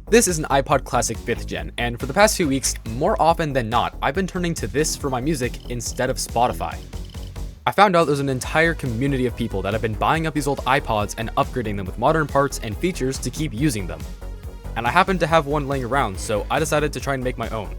This is an iPod Classic 5th Gen, and for the past few weeks, more often than not, I've been turning to this for my music instead of Spotify. I found out there's an entire community of people that have been buying up these old iPods and upgrading them with modern parts and features to keep using them. And I happened to have one laying around, so I decided to try and make my own.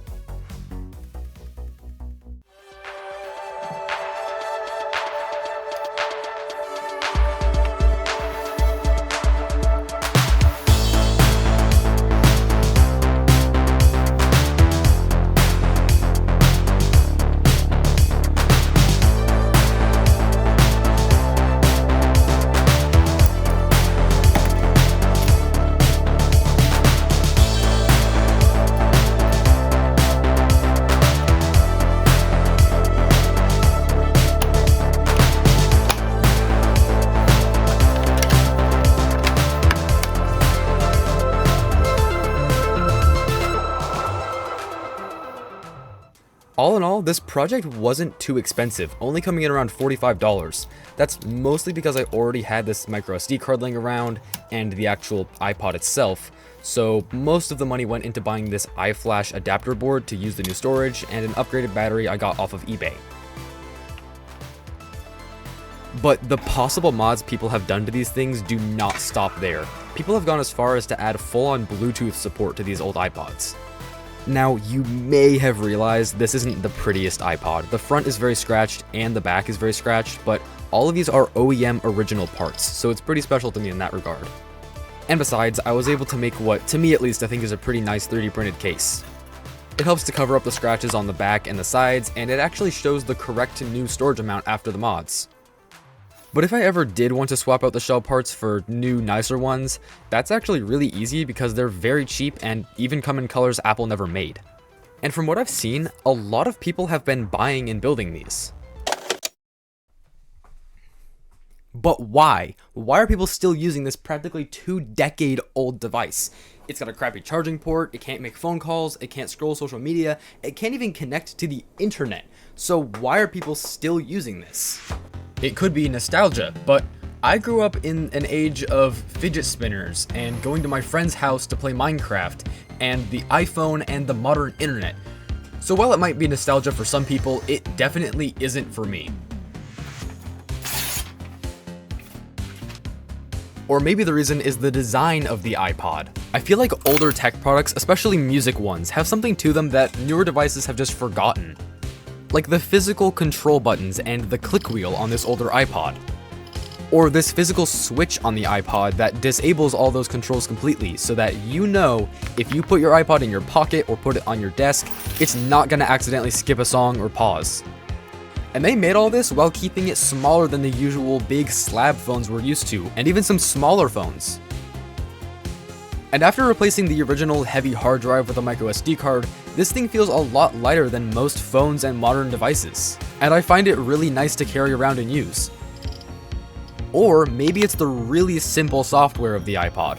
All in all, this project wasn't too expensive, only coming in around $45. That's mostly because I already had this microSD card laying around and the actual iPod itself, so most of the money went into buying this iFlash adapter board to use the new storage and an upgraded battery I got off of eBay. But the possible mods people have done to these things do not stop there. People have gone as far as to add full-on Bluetooth support to these old iPods. Now, you may have realized this isn't the prettiest iPod. The front is very scratched and the back is very scratched, but all of these are OEM original parts, so it's pretty special to me in that regard. And besides, I was able to make what, to me at least, I think is a pretty nice 3D printed case. It helps to cover up the scratches on the back and the sides, and it actually shows the correct new storage amount after the mods. But if I ever did want to swap out the shell parts for new, nicer ones, that's actually really easy because they're very cheap and even come in colors Apple never made. And from what I've seen, a lot of people have been buying and building these. But why? Why are people still using this practically 2-decade-old device? It's got a crappy charging port, it can't make phone calls, it can't scroll social media, it can't even connect to the internet. So why are people still using this? It could be nostalgia, but I grew up in an age of fidget spinners and going to my friend's house to play Minecraft and the iPhone and the modern internet. So while it might be nostalgia for some people, it definitely isn't for me. Or maybe the reason is the design of the iPod. I feel like older tech products, especially music ones, have something to them that newer devices have just forgotten. Like the physical control buttons and the click wheel on this older iPod. Or this physical switch on the iPod that disables all those controls completely so that you know if you put your iPod in your pocket or put it on your desk, it's not going to accidentally skip a song or pause. And they made all this while keeping it smaller than the usual big slab phones we're used to, and even some smaller phones. And after replacing the original heavy hard drive with a microSD card, this thing feels a lot lighter than most phones and modern devices, and I find it really nice to carry around and use. Or maybe it's the really simple software of the iPod,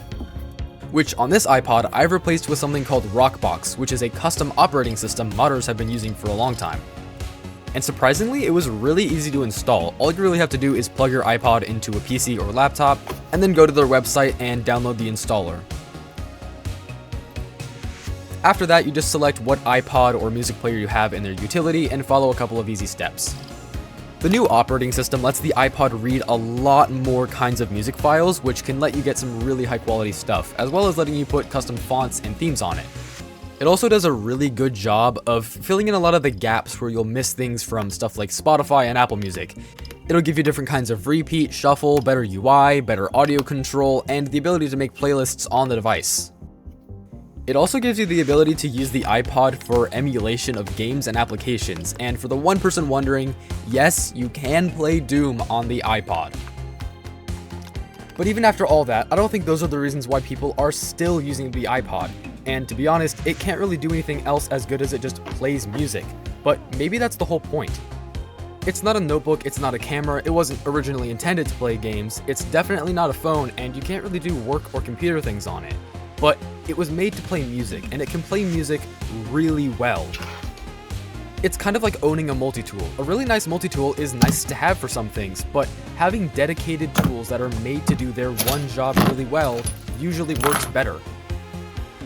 which on this iPod I've replaced with something called Rockbox, which is a custom operating system modders have been using for a long time. And surprisingly, it was really easy to install. All you really have to do is plug your iPod into a PC or laptop, and then go to their website and download the installer. After that, you just select what iPod or music player you have in their utility and follow a couple of easy steps. The new operating system lets the iPod read a lot more kinds of music files, which can let you get some really high quality stuff, as well as letting you put custom fonts and themes on it. It also does a really good job of filling in a lot of the gaps where you'll miss things from stuff like Spotify and Apple Music. It'll give you different kinds of repeat, shuffle, better UI, better audio control, and the ability to make playlists on the device. It also gives you the ability to use the iPod for emulation of games and applications, and for the one person wondering, yes, you can play Doom on the iPod. But even after all that, I don't think those are the reasons why people are still using the iPod, and to be honest, it can't really do anything else as good as it just plays music, but maybe that's the whole point. It's not a notebook, it's not a camera, it wasn't originally intended to play games, it's definitely not a phone, and you can't really do work or computer things on it. But it was made to play music, and it can play music really well. It's kind of like owning a multi-tool. A really nice multi-tool is nice to have for some things, but having dedicated tools that are made to do their one job really well usually works better.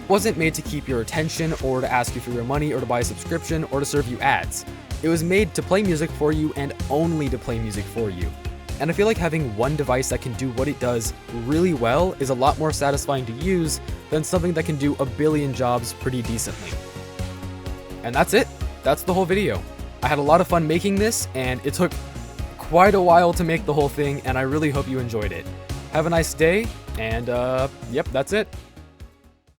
wasn't made to keep your attention or to ask you for your money or to buy a subscription or to serve you ads. It was made to play music for you and only to play music for you. And I feel like having one device that can do what it does really well is a lot more satisfying to use than something that can do a billion jobs pretty decently. And that's it. That's the whole video. I had a lot of fun making this, and it took quite a while to make the whole thing, and I really hope you enjoyed it. Have a nice day, and yep, that's it.